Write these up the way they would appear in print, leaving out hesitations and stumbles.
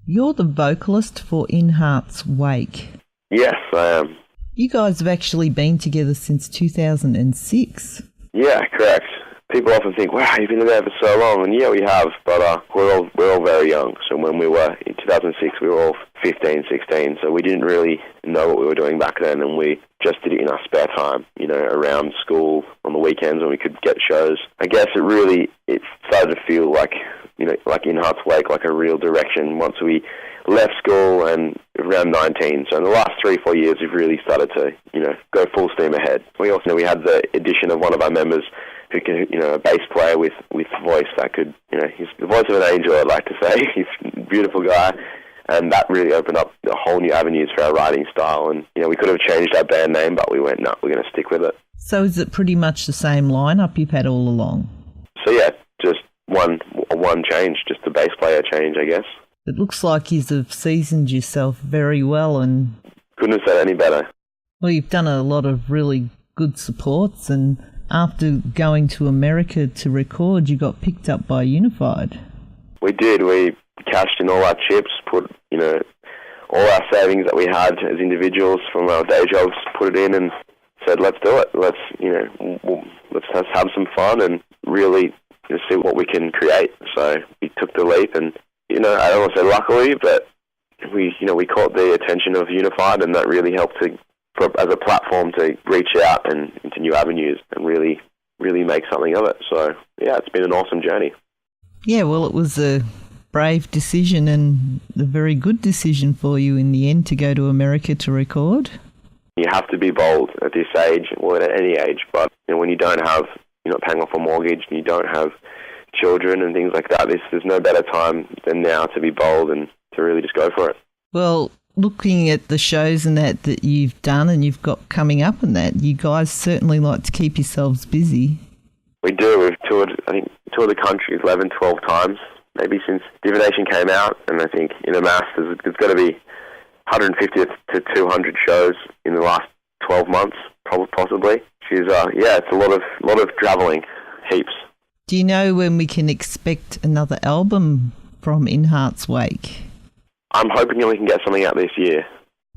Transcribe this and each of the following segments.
You're the vocalist for In Heart's Wake. Yes, I am. You guys have actually been together since 2006. Yeah, correct. People often think, wow, you've been there for so long, and yeah, we have, but we're all very young. So when we were in 2006, we were all 15, 16, so we didn't really know what we were doing back then, and we just did it in our spare time, around school, on the weekends when we could get shows. I guess it started to feel like In Heart's Wake, like a real direction once we left school and around 19. So in the last 3-4 years, we've really started to, go full steam ahead. We also we had the addition of one of our members who can, a bass player with voice that could, he's the voice of an angel, I'd like to say. He's a beautiful guy. And that really opened up a whole new avenues for our writing style. And, we could have changed our band name, but we went, no, we're going to stick with it. So is it pretty much the same lineup you've had all along? So yeah, just one change, just the bass player change, I guess. It looks like you have seasoned yourself very well and... Couldn't have said any better. Well, you've done a lot of really good supports, and after going to America to record, you got picked up by Unified. We did. We cashed in all our chips, put, all our savings that we had as individuals from our day jobs, put it in and said, let's do it. Let's, let's have some fun and really see what we can create. So we took the leap and, I don't want to say luckily, but we caught the attention of Unified, and that really helped as a platform to reach out and into new avenues and really, really make something of it. So, yeah, it's been an awesome journey. Yeah, well, it was a brave decision and a very good decision for you in the end to go to America to record. You have to be bold at this age, or at any age, but when you don't have, you're not paying off a mortgage and you don't have children and things like that, there's no better time than now to be bold and to really just go for it. Well, looking at the shows and that you've done and you've got coming up and that, you guys certainly like to keep yourselves busy. We do. We've toured the country 11, 12 times, maybe since Divination came out, and I think in a mass there's got to be 150 to 200 shows in the last 12 months, possibly. It's a lot of travelling, heaps. Do you know when we can expect another album from In Heart's Wake? I'm hoping we can get something out this year.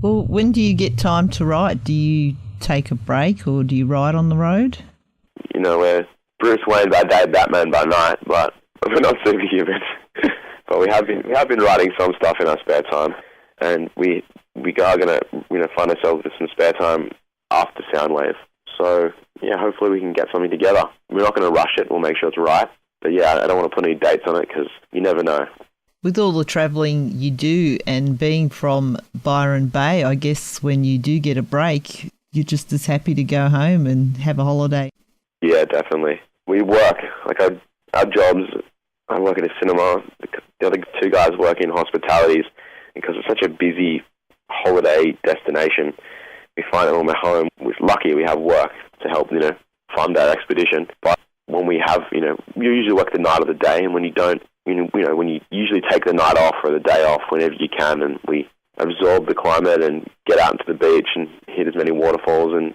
Well, when do you get time to write? Do you take a break or do you write on the road? We're Bruce Wayne by day, Batman by night, but we're not superhuman. But we have been writing some stuff in our spare time, and we are going to find ourselves with some spare time after Soundwave. So yeah, hopefully we can get something together. We're not going to rush it. We'll make sure it's right. But yeah, I don't want to put any dates on it because you never know. With all the travelling you do and being from Byron Bay, I guess when you do get a break, you're just as happy to go home and have a holiday. Yeah, definitely. We work, like our jobs, I work at a cinema, the other two guys work in hospitalities, because it's such a busy holiday destination, we find that when we're home, we're lucky we have work to help, fund our expedition. But when we have, you usually work the night of the day, and when you don't, when you usually take the night off or the day off whenever you can, and we absorb the climate and get out into the beach and hit as many waterfalls and,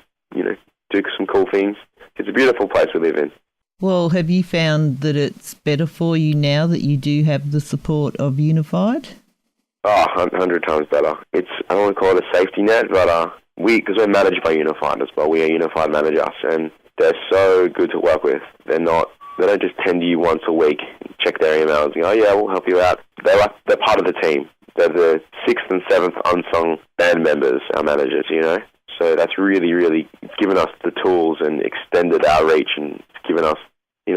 do some cool things. It's a beautiful place we live in. Well, have you found that it's better for you now that you do have the support of Unified? Oh, 100 times better. I don't want to call it a safety net, but because we're managed by Unified as well. We are Unified manage us, and they're so good to work with. They don't just tend to you once a week, check their emails, and go, oh yeah, we'll help you out. They're part of the team. They're the 6th and 7th unsung band members, our managers, So that's really, really given us the tools and extended our reach and given us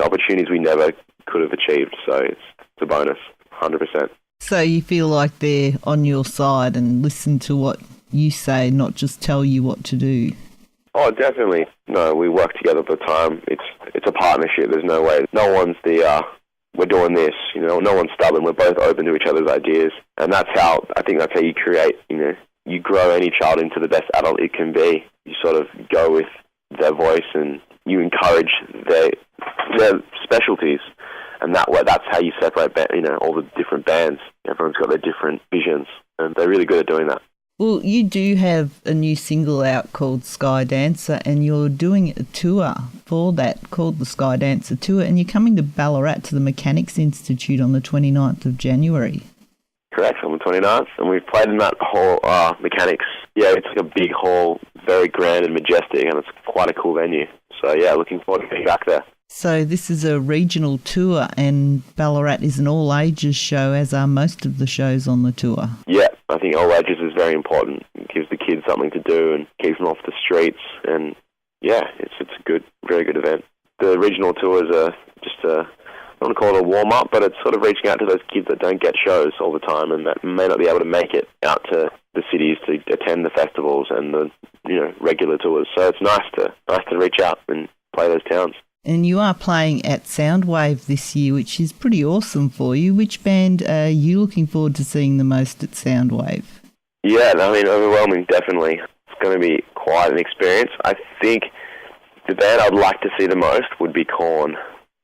opportunities we never could have achieved. So it's a bonus, 100%. So you feel like they're on your side and listen to what you say, not just tell you what to do? Oh, definitely. No, we work together all the time. It's a partnership. There's no way. No one's we're doing this. No one's stubborn. We're both open to each other's ideas. And that's how you create, you grow any child into the best adult it can be. You sort of go with their voice and you encourage their specialties. And that's how you separate, all the different bands. Everyone's got their different visions, and they're really good at doing that. Well, you do have a new single out called Sky Dancer, and you're doing a tour for that called the Sky Dancer Tour, and you're coming to Ballarat to the Mechanics Institute on the 29th of January. Correct, on the 29th. And we've played in that hall, Mechanics. Yeah, it's like a big hall, very grand and majestic, and it's quite a cool venue. So, yeah, looking forward to being back there. So this is a regional tour, and Ballarat is an all-ages show, as are most of the shows on the tour. Yeah, I think all ages is very important. It gives the kids something to do and keeps them off the streets. And, yeah, it's a good, very good event. The regional tours are just I don't want to call it a warm-up, but it's sort of reaching out to those kids that don't get shows all the time and that may not be able to make it out to the cities to attend the festivals and the regular tours. So it's nice to reach out and play those towns. And you are playing at Soundwave this year, which is pretty awesome for you. Which band are you looking forward to seeing the most at Soundwave? Yeah, I mean, overwhelming, definitely. It's going to be quite an experience. I think the band I'd like to see the most would be Korn.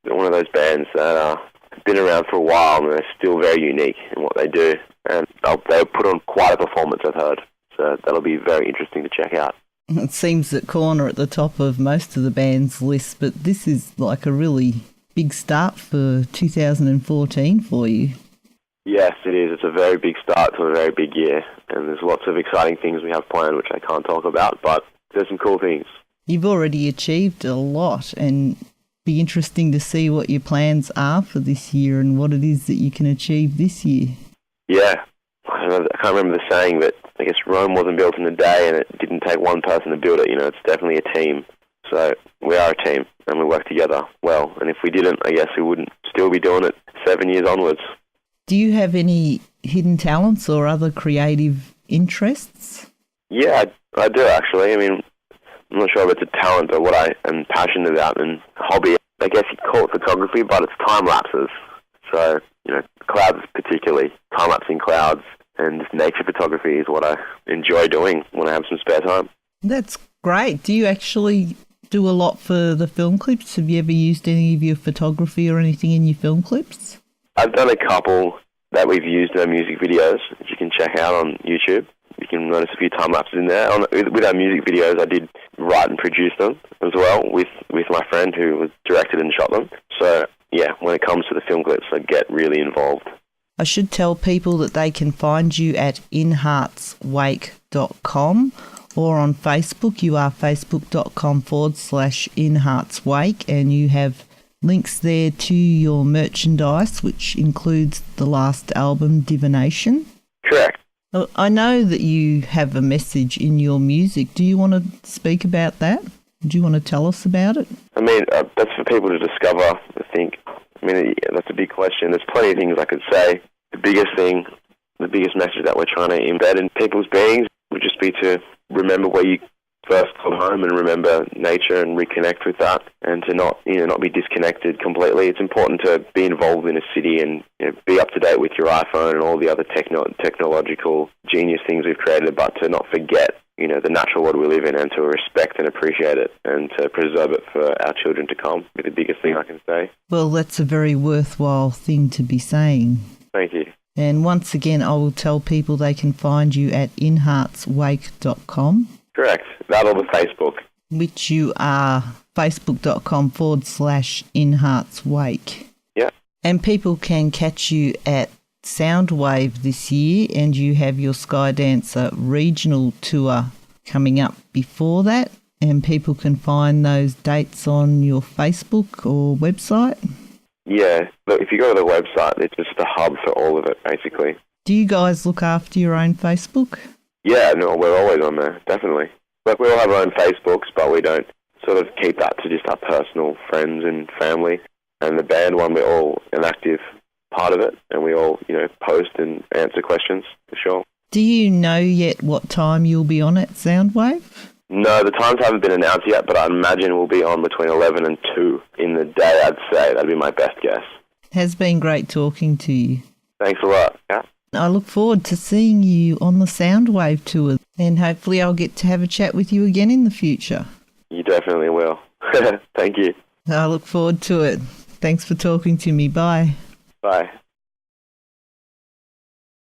They're one of those bands that have been around for a while and they're still very unique in what they do. And they'll put on quite a performance, I've heard. So that'll be very interesting to check out. It seems that Korn are at the top of most of the band's lists, but this is like a really big start for 2014 for you. Yes, it is. It's a very big start to a very big year, and there's lots of exciting things we have planned which I can't talk about, but there's some cool things. You've already achieved a lot, and be interesting to see what your plans are for this year and what it is that you can achieve this year. Yeah, I can't remember the saying, but I guess Rome wasn't built in a day and it didn't take one person to build it. It's definitely a team. So we are a team and we work together well. And if we didn't, I guess we wouldn't still be doing it 7 years onwards. Do you have any hidden talents or other creative interests? Yeah, I do actually. I mean, I'm not sure if it's a talent or what I am passionate about and hobby. I guess you'd call it photography, but it's time lapses. So, clouds particularly, time-lapsing clouds. And nature photography is what I enjoy doing when I have some spare time. That's great. Do you actually do a lot for the film clips? Have you ever used any of your photography or anything in your film clips? I've done a couple that we've used in our music videos, which you can check out on YouTube. You can notice a few time lapses in there. With our music videos, I did write and produce them as well with my friend who was directed and shot them. So, yeah, when it comes to the film clips, I get really involved. I should tell people that they can find you at inheartswake.com or on Facebook. You are facebook.com/inheartswake, and you have links there to your merchandise, which includes the last album, Divination. Correct. I know that you have a message in your music. Do you want to speak about that? Do you want to tell us about it? I mean, that's for people to discover, I think. I mean, that's a big question. There's plenty of things I could say. The biggest message that we're trying to embed in people's beings would just be to remember where you first come home and remember nature and reconnect with that, and to not be disconnected completely. It's important to be involved in a city and be up to date with your iPhone and all the other technological genius things we've created, but to not forget the natural world we live in, and to respect and appreciate it and to preserve it for our children to come. Be the biggest thing I can say. Well, that's a very worthwhile thing to be saying. Thank you. And once again, I will tell people they can find you at inheartswake.com. Correct. That or the Facebook. Which you are facebook.com/inheartswake. Yeah. And people can catch you at Soundwave this year, and you have your Skydancer regional tour coming up before that, and people can find those dates on your Facebook or website. Yeah, look, if you go to the website, it's just a hub for all of it, basically. Do you guys look after your own Facebook? Yeah, no, we're always on there, definitely. Like, we all have our own Facebooks, but we don't sort of keep that to just our personal friends and family. And the band one, we're all an active part of it, and we all, post and answer questions, for sure. Do you know yet what time you'll be on at Soundwave? No, the times haven't been announced yet, but I imagine we'll be on between 11 and 2 in the day, I'd say. That'd be my best guess. Has been great talking to you. Thanks a lot. Yeah. I look forward to seeing you on the Soundwave tour, and hopefully I'll get to have a chat with you again in the future. You definitely will. Thank you. I look forward to it. Thanks for talking to me. Bye. Bye.